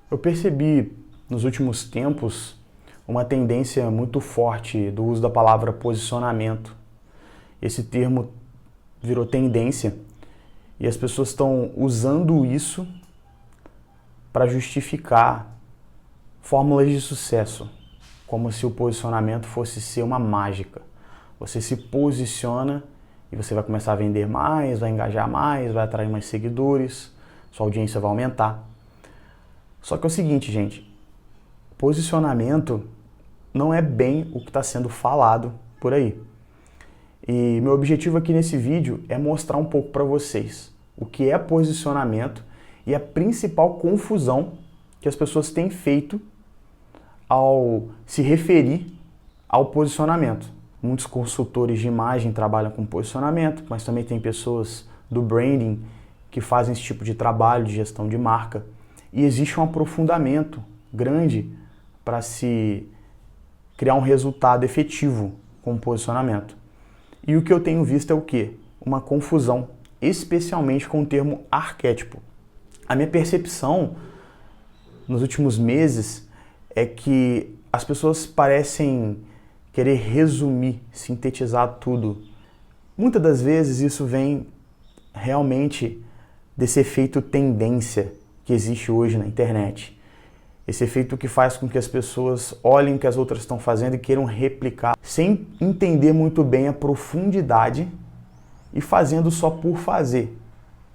Eu percebi nos últimos tempos uma tendência muito forte do uso da palavra posicionamento. Esse termo virou tendência e as pessoas estão usando isso para justificar fórmulas de sucesso, como se o posicionamento fosse ser uma mágica. Você se posiciona e você vai começar a vender mais, vai engajar mais, vai atrair mais seguidores, sua audiência vai aumentar. Só que é o seguinte, gente, posicionamento não é bem o que está sendo falado por aí. E meu objetivo aqui nesse vídeo é mostrar um pouco para vocês o que é posicionamento e a principal confusão que as pessoas têm feito ao se referir ao posicionamento. Muitos consultores de imagem trabalham com posicionamento, mas também tem pessoas do branding que fazem esse tipo de trabalho de gestão de marca. E existe um aprofundamento grande para se criar um resultado efetivo com o posicionamento. E o que eu tenho visto é o quê? Uma confusão, especialmente com o termo arquétipo. A minha percepção nos últimos meses é que as pessoas parecem querer resumir, sintetizar tudo. Muitas das vezes isso vem realmente desse efeito tendência que existe hoje na internet. Esse efeito que faz com que as pessoas olhem o que as outras estão fazendo e queiram replicar, sem entender muito bem a profundidade e fazendo só por fazer,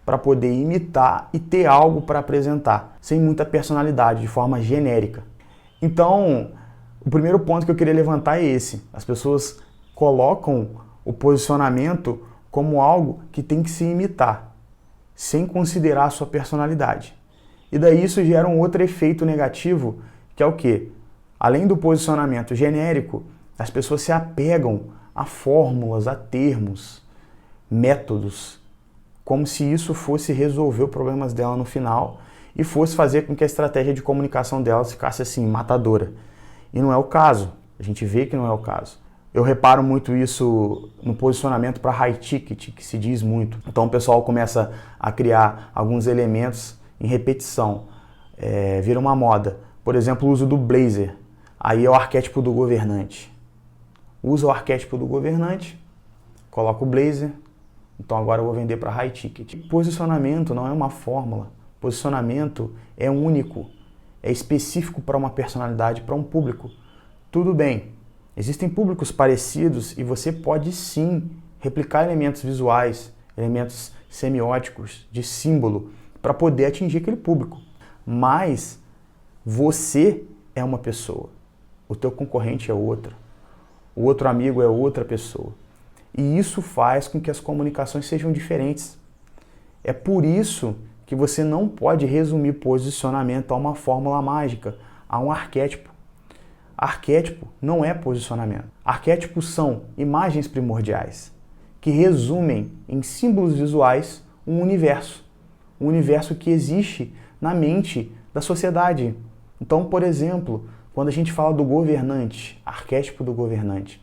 para poder imitar e ter algo para apresentar, sem muita personalidade, de forma genérica. Então, o primeiro ponto que eu queria levantar é esse. As pessoas colocam o posicionamento como algo que tem que se imitar, sem considerar a sua personalidade. E daí isso gera um outro efeito negativo, que é o quê? Além do posicionamento genérico, as pessoas se apegam a fórmulas, a termos, métodos, como se isso fosse resolver os problemas dela no final e fosse fazer com que a estratégia de comunicação delas ficasse assim, matadora. E não é o caso, a gente vê que não é o caso. Eu reparo muito isso no posicionamento para high ticket, que se diz muito. Então o pessoal começa a criar alguns elementos em repetição, vira uma moda. Por exemplo, o uso do blazer, aí é o arquétipo do governante. Usa o arquétipo do governante, coloca o blazer, então agora eu vou vender para high ticket. Posicionamento não é uma fórmula, posicionamento é único, é específico para uma personalidade, para um público. Tudo bem, existem públicos parecidos e você pode sim replicar elementos visuais, elementos semióticos, de símbolo, para poder atingir aquele público. Mas você é uma pessoa, o teu concorrente é outra, o outro amigo é outra pessoa. E isso faz com que as comunicações sejam diferentes. É por isso que você não pode resumir posicionamento a uma fórmula mágica, a um arquétipo. Arquétipo não é posicionamento. Arquétipos são imagens primordiais, que resumem em símbolos visuais um universo que existe na mente da sociedade. Então, por exemplo, quando a gente fala do governante, arquétipo do governante,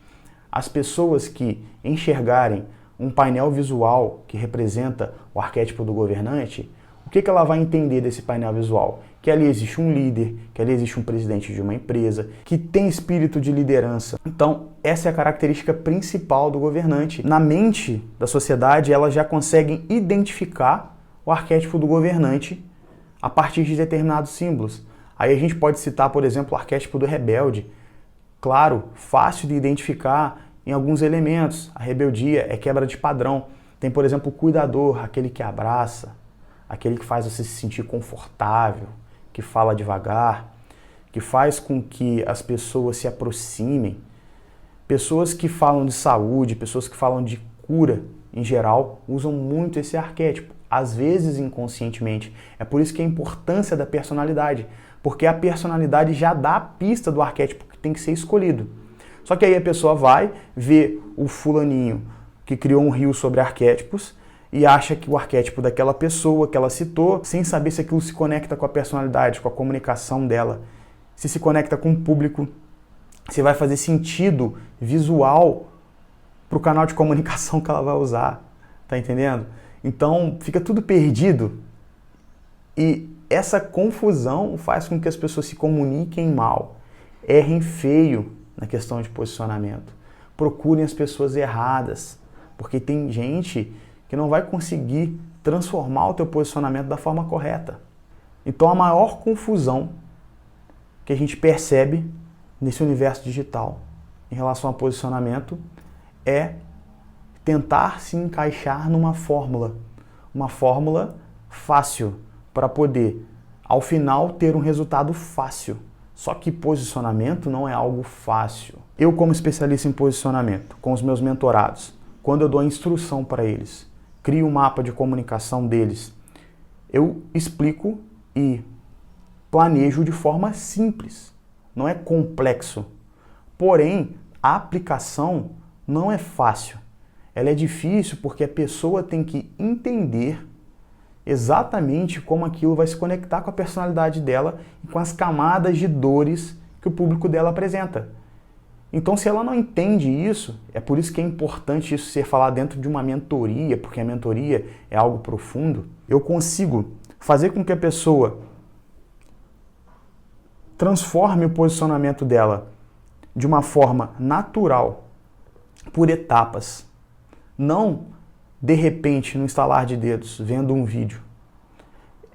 as pessoas que enxergarem um painel visual que representa o arquétipo do governante, o que ela vai entender desse painel visual? Que ali existe um líder, que ali existe um presidente de uma empresa, que tem espírito de liderança. Então, essa é a característica principal do governante. Na mente da sociedade, elas já conseguem identificar o arquétipo do governante a partir de determinados símbolos. Aí a gente pode citar, por exemplo, o arquétipo do rebelde. Claro, fácil de identificar em alguns elementos. A rebeldia é quebra de padrão. Tem, por exemplo, o cuidador, aquele que abraça, aquele que faz você se sentir confortável, que fala devagar, que faz com que as pessoas se aproximem. Pessoas que falam de saúde, pessoas que falam de cura em geral, usam muito esse arquétipo, às vezes inconscientemente. É por isso que a importância da personalidade, porque a personalidade já dá a pista do arquétipo que tem que ser escolhido. Só que aí a pessoa vai ver o fulaninho que criou um reel sobre arquétipos e acha que o arquétipo daquela pessoa que ela citou, sem saber se aquilo se conecta com a personalidade, com a comunicação dela, se conecta com o público, se vai fazer sentido visual para o canal de comunicação que ela vai usar, tá entendendo? Então fica tudo perdido e essa confusão faz com que as pessoas se comuniquem mal, errem feio na questão de posicionamento, procurem as pessoas erradas, porque tem gente que não vai conseguir transformar o teu posicionamento da forma correta. Então a maior confusão que a gente percebe nesse universo digital em relação a posicionamento é tentar se encaixar numa fórmula, uma fórmula fácil para poder, ao final, ter um resultado fácil. Só que posicionamento não é algo fácil. Eu, como especialista em posicionamento, com os meus mentorados, quando eu dou a instrução para eles, crio um mapa de comunicação deles, eu explico e planejo de forma simples, não é complexo. Porém, a aplicação não é fácil. Ela é difícil porque a pessoa tem que entender exatamente como aquilo vai se conectar com a personalidade dela e com as camadas de dores que o público dela apresenta. Então, se ela não entende isso, é por isso que é importante isso ser falado dentro de uma mentoria, porque a mentoria é algo profundo. Eu consigo fazer com que a pessoa transforme o posicionamento dela de uma forma natural, por etapas. Não, de repente, no estalar de dedos, vendo um vídeo.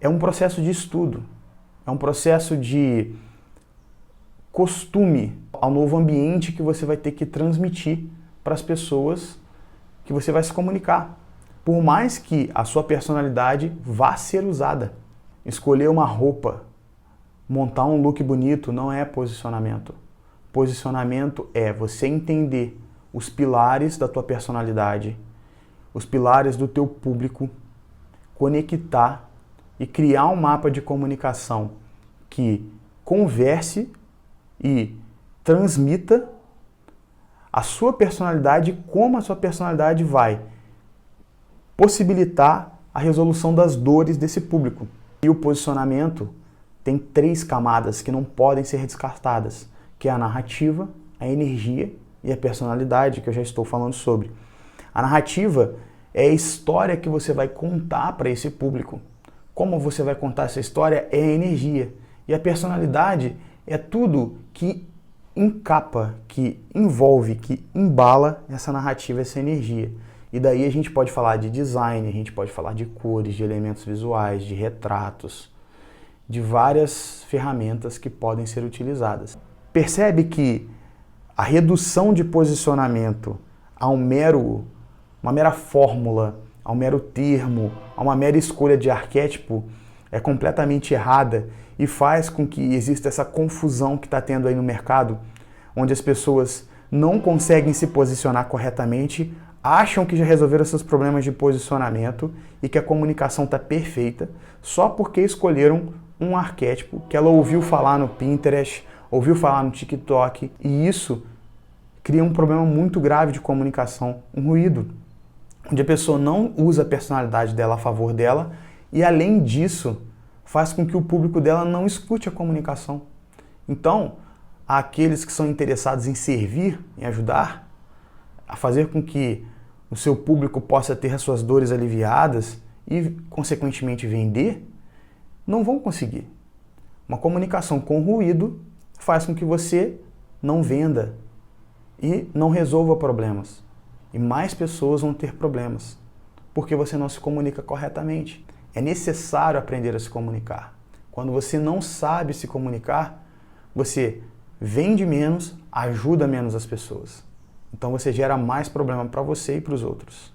É um processo de estudo, é um processo de costume ao novo ambiente que você vai ter que transmitir para as pessoas que você vai se comunicar. Por mais que a sua personalidade vá ser usada. Escolher uma roupa, montar um look bonito não é posicionamento. Posicionamento é você entender os pilares da tua personalidade, os pilares do teu público, conectar e criar um mapa de comunicação que converse e transmita a sua personalidade, como a sua personalidade vai possibilitar a resolução das dores desse público. E o posicionamento tem 3 camadas que não podem ser descartadas, que é a narrativa, a energia e a personalidade, que eu já estou falando sobre. A narrativa é a história que você vai contar para esse público. Como você vai contar essa história é a energia. E a personalidade é tudo que encapa, que envolve, que embala essa narrativa, essa energia. E daí a gente pode falar de design, a gente pode falar de cores, de elementos visuais, de retratos, de várias ferramentas que podem ser utilizadas. Percebe que a redução de posicionamento a uma mera fórmula, a um mero termo, a uma mera escolha de arquétipo é completamente errada e faz com que exista essa confusão que está tendo aí no mercado, onde as pessoas não conseguem se posicionar corretamente, acham que já resolveram seus problemas de posicionamento e que a comunicação está perfeita só porque escolheram um arquétipo que ela ouviu falar no Pinterest, ouviu falar no TikTok, e isso cria um problema muito grave de comunicação, um ruído, onde a pessoa não usa a personalidade dela a favor dela e, além disso, faz com que o público dela não escute a comunicação. Então, aqueles que são interessados em servir, em ajudar, a fazer com que o seu público possa ter as suas dores aliviadas e, consequentemente, vender, não vão conseguir. Uma comunicação com ruído faz com que você não venda e não resolva problemas. E mais pessoas vão ter problemas, porque você não se comunica corretamente. É necessário aprender a se comunicar. Quando você não sabe se comunicar, você vende menos, ajuda menos as pessoas. Então você gera mais problema para você e para os outros.